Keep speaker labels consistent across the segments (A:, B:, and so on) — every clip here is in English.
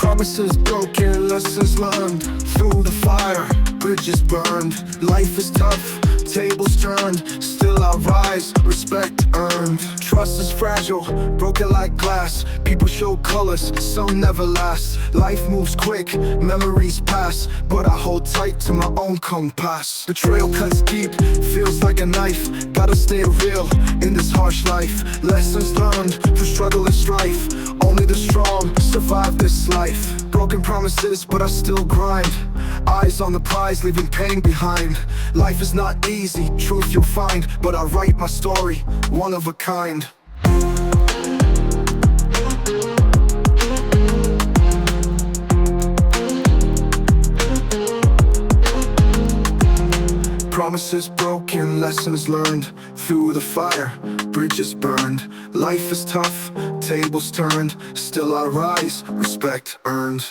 A: Promises broken, lessons learned. Through the fire, bridges burned. Life is tough, tables turned. Still I rise, respect earned. Trust is fragile, broken like glass. People show colors, some never last. Life moves quick, memories pass, but I hold tight to my own compass. The trail cuts deep, feels like a knife. Gotta stay real in this harsh life. Lessons learned through struggle and strife. Only the strong survive this life. Broken promises, but I still grind. Eyes on the prize, leaving pain behind. Life is not easy, truth you'll find, but I write my story, one of a kind. Promises broken, lessons learned. Through the fire, bridges burned. Life is tough, tables turned. Still I rise, respect earned.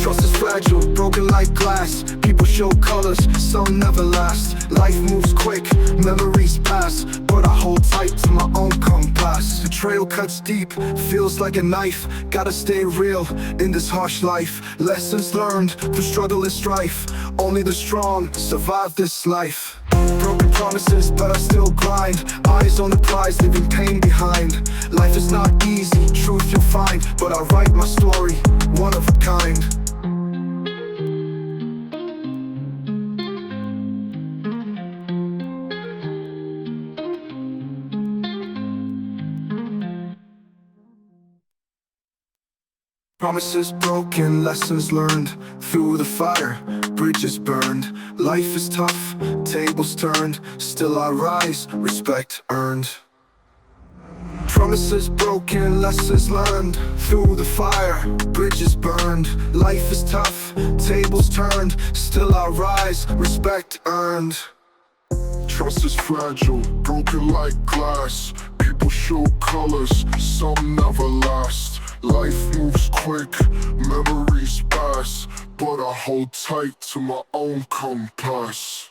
A: Trust is fragile, broken like glass. People show colors, some never last. Life moves quick, memories pass, but I hold tight to my own compass. The trail cuts deep, feels like a knife. Gotta stay real in this harsh life. Lessons learned through struggle and strife. Only the strong survive this life. Broken promises, but I still grind. Eyes on the prize, leaving pain behind. Life is not easy, truth you'll find, but I write my story, one of a kind. Promises broken, lessons learned. Through the fire, bridges burned. Life is tough, tables turned. Still I rise, respect earned. Promises broken, lessons learned. Through the fire, bridges burned. Life is tough, tables turned. Still I rise, respect earned.
B: Trust is fragile, broken like glass. People show colors, some never last. Life moves quick, memories pass, but I hold tight to my own compass.